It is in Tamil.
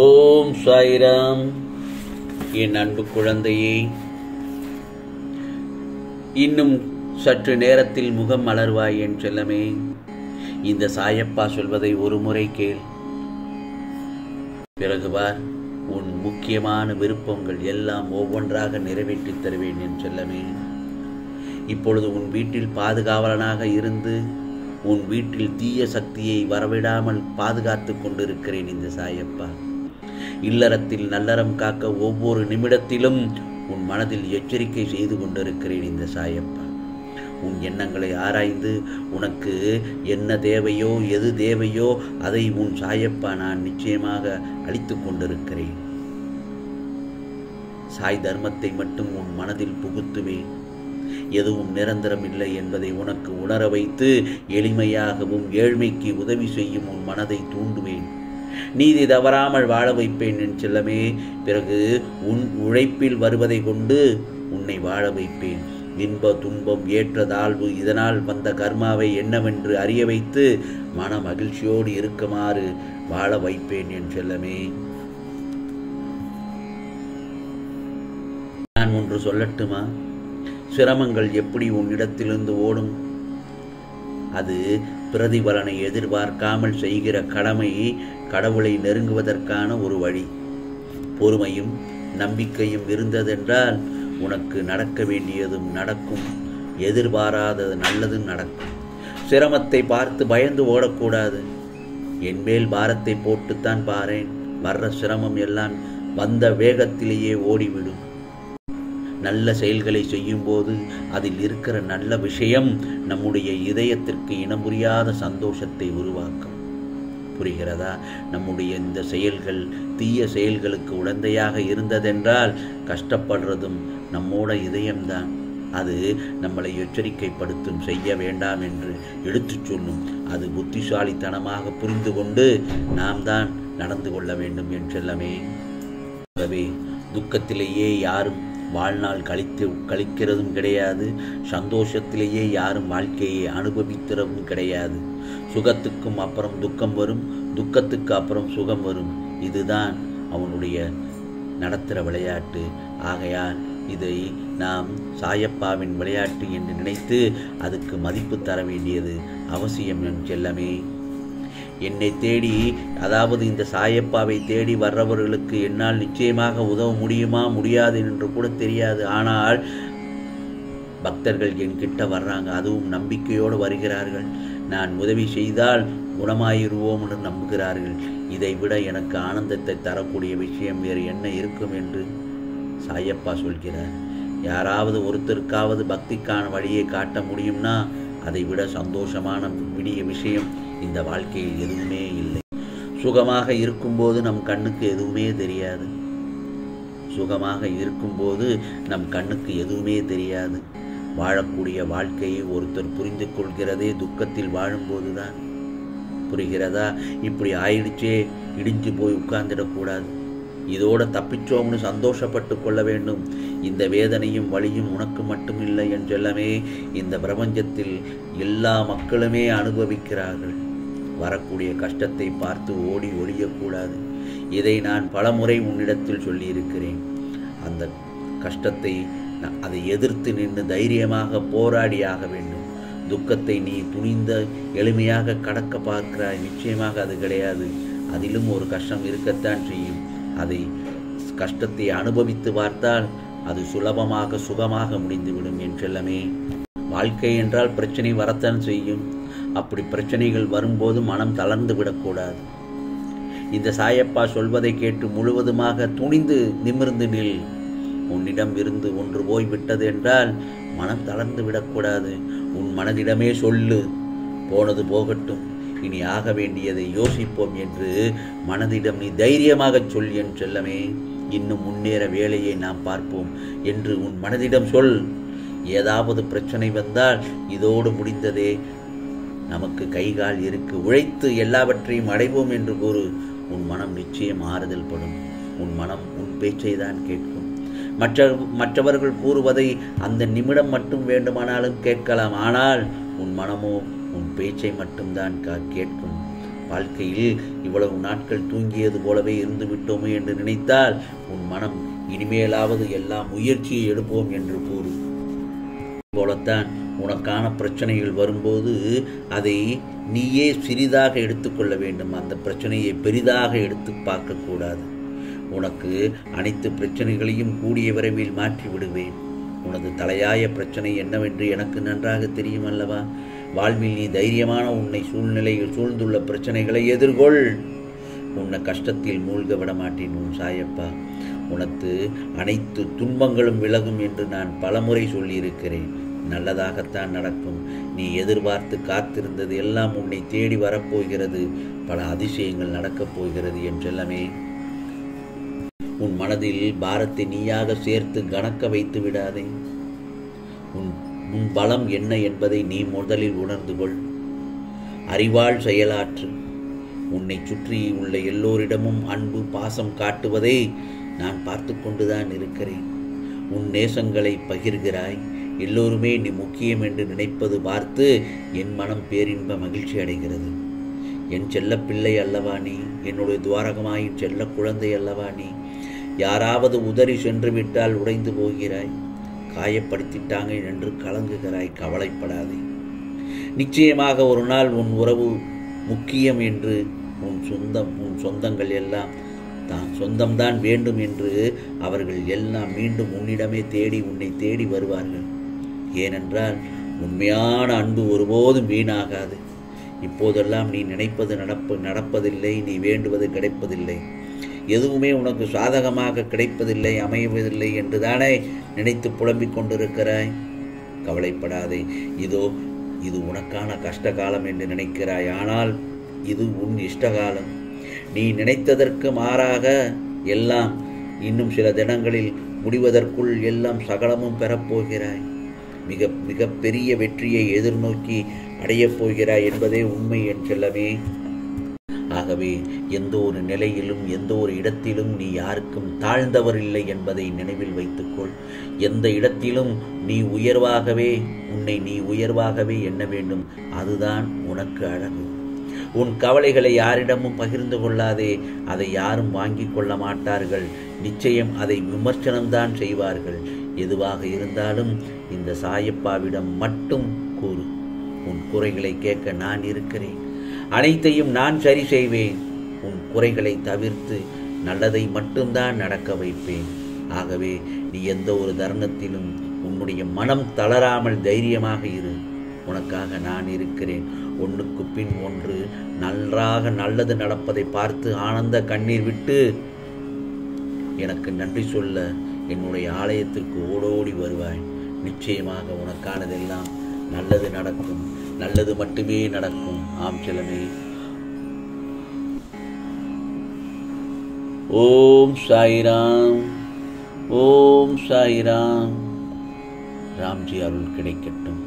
ஓம் சாய்ராம். என் அன்பு குழந்தையே, இன்னும் சற்று நேரத்தில் முகம் மலர்வாய் என் செல்லமே. இந்த சாயப்பா சொல்வதை ஒரு முறை கேள். பிறகு பார், உன் முக்கியமான விருப்பங்கள் எல்லாம் ஒவ்வொன்றாக நிறைவேற்றித் தருவேன் என் செல்லமே. இப்பொழுது உன் வீட்டில் பாதுகாவலனாக இருந்து உன் வீட்டில் தீய சக்தியை வரவிடாமல் பாதுகாத்து கொண்டிருக்கிறேன் இந்த சாயப்பா. இல்லறத்தில் நல்லறம் காக்க ஒவ்வொரு நிமிடத்திலும் உன் மனதில் எச்சரிக்கை செய்து கொண்டிருக்கிறேன் இந்த சாயப்பா. உன் எண்ணங்களை ஆராய்ந்து உனக்கு என்ன தேவையோ எது தேவையோ அதை உன் சாயப்பா நான் நிச்சயமாக அளித்து கொண்டிருக்கிறேன். சாய் தர்மத்தை மட்டும் உன் மனதில் புகுத்துவேன். எதுவும் நிரந்தரம் இல்லை என்பதை உனக்கு உணர வைத்து எளிமையாகவும் ஏழ்மைக்கு உதவி செய்யும் உன் மனதை தூண்டுவேன். நீதி தவறாமல் வாழ வைப்பேன் என் செல்லமே. பிறகு உன் உழைப்பில் வருவதை கொண்டு உன்னை வாழ வைப்பேன். இன்ப துன்பம் ஏற்ற தாழ்வு இதனால் வந்த கர்மாவை என்னவென்று அறிய வைத்து மன மகிழ்ச்சியோடு இருக்குமாறு வாழ வைப்பேன் என் செல்லமே. நான் ஒன்று சொல்லட்டுமா? சிரமங்கள் எப்படி உன்னிடத்திலிருந்து ஓடும்? அது பிரதிபலனை எதிர்பார்க்காமல் செய்கிற கடமை கடவுளை நெருங்குவதற்கான ஒரு வழி. பொறுமையும் நம்பிக்கையும் இருந்ததென்றால் உனக்கு நடக்க வேண்டியதும் நடக்கும், எதிர்பாராதது நல்லதும் நடக்கும். சிரமத்தை பார்த்து பயந்து ஓடக்கூடாது. என் மேல் பாரத்தை போட்டுத்தான் பாரேன். வர்ற சிரமம் எல்லாம் வந்த வேகத்திலேயே ஓடிவிடும். நல்ல செயல்களை செய்யும்போது அதில் இருக்கிற நல்ல விஷயம் நம்முடைய இதயத்திற்கு இனம் புரியாத சந்தோஷத்தை உருவாக்கும். புரிகிறதா? நம்முடைய இந்த செயல்கள் தீய செயல்களுக்கு உடந்தையாக இருந்ததென்றால் கஷ்டப்படுறதும் நம்மோட இதயம்தான். அது நம்மளை எச்சரிக்கைப்படுத்தும், செய்ய வேண்டாம் என்று எடுத்துச் சொல்லும். அது புத்திசாலித்தனமாக புரிந்து கொண்டு நாம் தான் நடந்து கொள்ள வேண்டும் என் செல்லமே. ஆகவே துக்கத்திலேயே யாரும் வாழ்நாள் கழிக்கிறதும் கிடையாது. சந்தோஷத்திலேயே யாரும் வாழ்க்கையை அனுபவிக்கிறதும் கிடையாது. சுகத்துக்கும் அப்புறம் துக்கம் வரும், துக்கத்துக்கு அப்புறம் சுகம் வரும். இதுதான் அவனுடைய நடத்துகிற விளையாட்டு. ஆகையால் இதை நாம் சாயப்பாவின் விளையாட்டு என்று நினைத்து அதுக்கு மதிப்பு தர வேண்டியது அவசியம் என் செல்லமே. என்னை தேடி, அதாவது இந்த சாயப்பாவை தேடி வர்றவர்களுக்கு என்னால் நிச்சயமாக உதவ முடியுமா முடியாது என்று கூட தெரியாது. ஆனால் பக்தர்கள் என்கிட்ட வர்றாங்க, அதுவும் நம்பிக்கையோடு வருகிறார்கள். நான் உதவி செய்தால் குணமாயிருவோம் என்று நம்புகிறார்கள். இதை விட எனக்கு ஆனந்தத்தை தரக்கூடிய விஷயம் வேறு என்ன இருக்கும் என்று சாயப்பா சொல்கிறார். யாராவது ஒருத்தருக்காவது பக்திக்கான வழியை காட்ட முடியும்னா அதை விட சந்தோஷமான விடிய விஷயம் இந்த வாழ்க்கையில் எதுவுமே இல்லை. சுகமாக இருக்கும்போது நம் கண்ணுக்கு எதுவுமே தெரியாது. சுகமாக இருக்கும்போது நம் கண்ணுக்கு எதுவுமே தெரியாது. வாழக்கூடிய வாழ்க்கையை ஒருத்தர் புரிந்து கொள்கிறதே துக்கத்தில் வாழும்போதுதான். புரிகிறதா? இப்படி ஆயிடுச்சே, இடிஞ்சு போய் உட்கார்ந்துடக்கூடாது. இதோட தப்பிச்சோம்னு சந்தோஷப்பட்டு கொள்ள வேண்டும். இந்த வேதனையும் வலியும் உனக்கு மட்டும் இல்லை என் செல்லமே. இந்த பிரபஞ்சத்தில் எல்லா மக்களுமே அனுபவிக்கிறார்கள். வரக்கூடிய கஷ்டத்தை பார்த்து ஓடி ஒழியக்கூடாது. இதை நான் பலமுறை உன்னிடத்தில் சொல்லியிருக்கிறேன். அந்த கஷ்டத்தை அதை எதிர்த்து நின்று தைரியமாக போராடியாக வேண்டும். துக்கத்தை நீ துணிந்த எளிமையாக கடக்க பார்க்கிறாய். நிச்சயமாக அது கிடையாது. அதிலும் ஒரு கஷ்டம் இருக்கத்தான் செய்யும். அதை கஷ்டத்தை அனுபவித்து பார்த்தால் அது சுலபமாக சுகமாக முடிந்துவிடும் என் செல்லமே. வாழ்க்கை என்றால் பிரச்சனை வரத்தான் செய்யும். அப்படி பிரச்சனைகள் வரும்போது மனம் தளர்ந்து விடக்கூடாது. இந்த சாயப்பா சொல்வதை கேட்டு முழுவதுமாக துணிந்து நிமிர்ந்து நில். உன்னிடம் இருந்து ஒன்று போய் விட்டது என்றால் மனம் தளர்ந்து விடக்கூடாது. உன் மனதிடமே சொல்லு, போனது போகட்டும், இனி ஆக வேண்டியதை யோசிப்போம் என்று மனதிடம் நீ தைரியமாக சொல் என் செல்லமே. இன்னும் முன்னேற வேலையை நாம் பார்ப்போம் என்று உன் மனதிடம் சொல். ஏதாவது பிரச்சனை வந்தால் இதோடு முடிந்ததே, நமக்கு கைகால் இருக்கு, உழைத்து எல்லாவற்றையும் அடைவோம் என்று கூறு. உன் மனம் நிச்சயம் ஆறுதல் படும். உன் மனம் உன் பேச்சை தான் கேட்கும். மற்றவர்கள் கூறுவதை அந்த நிமிடம் மட்டும் வேண்டுமானாலும் கேட்கலாம். ஆனால் உன் மனமோ உன் பேச்சை மட்டும்தான் கேட்கும். வாழ்க்கையில் இவ்வளவு நாட்கள் தூங்கியது போலவே இருந்து விட்டோமே என்று நினைத்தால் உன் மனம் இனிமேலாவது எல்லா முயற்சியை எடுப்போம் என்று கூறு. போலத்தான் உனக்கான பிரச்சனைகள் வரும்போது அதை நீயே சிறிதாக எடுத்துக்கொள்ள வேண்டும். அந்த பிரச்சனையை பெரிதாக எடுத்து பார்க்கக்கூடாது. உனக்கு அனைத்து பிரச்சனைகளையும் கூடிய விரைவில் மாற்றி விடுவேன். உனது தலையாய பிரச்சனை என்னவென்று எனக்கு நன்றாக தெரியும் அல்லவா? வாழ்வில் நீ தைரியமான உன்னை சூழ்நிலையில் சூழ்ந்துள்ள பிரச்சனைகளை எதிர்கொள். உன்னை கஷ்டத்தில் மூழ்க விட மாட்டேன் உன் சாயப்பா. உனக்கு அனைத்து துன்பங்களும் விலகும் என்று நான் பலமுறை சொல்லியிருக்கிறேன். நல்லதாகத்தான் நடக்கும். நீ எதிர்பார்த்து காத்திருந்தது எல்லாம் உன்னை தேடி வரப்போகிறது. பல அதிசயங்கள் நடக்கப் போகிறது என் செல்லமே. உன் மனதில் பாரத்தை நீயாக சேர்த்து கணக்க வைத்து விடாதே. உன் பலம் என்ன என்பதை நீ முதலில் உணர்ந்து கொள். அறிவால் செயலாற்று. உன்னை சுற்றி உள்ள எல்லோரிடமும் அன்பு பாசம் காட்டுவதை நான் பார்த்து கொண்டுதான் இருக்கிறேன். உன் நேசங்களை பகிர்கிறாய். எல்லோருமே நீ முக்கியம் என்று நினைப்பது பார்த்து என் மனம் பேரின்ப மகிழ்ச்சி அடைகிறது. என் செல்ல பிள்ளை அல்லவா நீ? என்னுடைய துவாரகமாயின் செல்ல குழந்தை அல்லவா நீ? யாராவது உதறி சென்று விட்டால் உடைந்து போகிறாய். காயப்படுத்திட்டாங்க என்று கலங்குகிறாய். கவலைப்படாதே. நிச்சயமாக ஒரு நாள் உன் உறவு முக்கியம் என்று உன் சொந்தங்கள் எல்லாம் சொந்தம்தான் வேண்டும் என்று அவர்கள் எல்லாம் மீண்டும் உன்னிடமே உன்னை தேடி வருவார்கள். ஏனென்றால் உண்மையான அன்பு ஒருபோதும் வீணாகாது. இப்போதெல்லாம் நீ நினைப்பது நடப்பதில்லை. நீ வேண்டுவது கிடைப்பதில்லை. எதுவுமே உனக்கு சாதகமாக கிடைப்பதில்லை, அமைவதில்லை என்று தானே நினைத்து புலம்பிக் கொண்டிருக்கிறாய். கவலைப்படாதே. இது உனக்கான கஷ்ட காலம் என்று நினைக்கிறாய். ஆனால் இது உன் இஷ்டகாலம். நீ நினைத்ததற்கு மாறாக எல்லாம் இன்னும் சில தினங்களில் முடிவதற்குள் எல்லாம் சகலமும் பெறப்போகிறாய். மிக மிக பெரிய வெற்றியை எதிர்நோக்கி அடையப் போகிறாய் என்பதே உண்மை என் செல்லமே. ஆகவே எந்த ஒரு நிலையிலும் எந்த ஒரு இடத்திலும் நீ யாருக்கும் தாழ்ந்தவர் இல்லை என்பதை நினைவில் வைத்துக்கொள். எந்த இடத்திலும் நீ உயர்வாகவே எண்ண வேண்டும். அதுதான் உனக்கு அழகு. உன் கவலைகளை யாரிடமும் பகிர்ந்து கொள்ளாதே. அதை யாரும் வாங்கிக் கொள்ள மாட்டார்கள். நிச்சயம் அதை விமர்சனம்தான் செய்வார்கள். எதுவாக இருந்தாலும் இந்த சாயப்பாவிடம் மட்டும் கூறு. உன் குறைகளை கேட்க நான் இருக்கிறேன். அனைத்தையும் நான் சரி செய்வேன். உன் குறைகளை தவிர்த்து நல்லதை மட்டும்தான் நடக்க வைப்பேன். ஆகவே நீ எந்த ஒரு தருணத்திலும் உன்னுடைய மனம் தளராமல் தைரியமாக இரு. உனக்காக நான் இருக்கிறேன். ஒன்றுக்கு பின் ஒன்று நன்றாக நல்லது நடப்பதை பார்த்து ஆனந்த கண்ணீர் விட்டு எனக்கு நன்றி சொல்ல என்னுடைய ஆலயத்திற்கு ஓடோடி வருவாய். நிச்சயமாக உனக்கானதெல்லாம் நல்லது நடக்கும். நல்லது மட்டுமே நடக்கும். ஆம் செல்லமே. ஓம் சாய்ராம். ஓம் சாய்ராம். ராம்ஜி அருள் கிடைக்கட்டும்.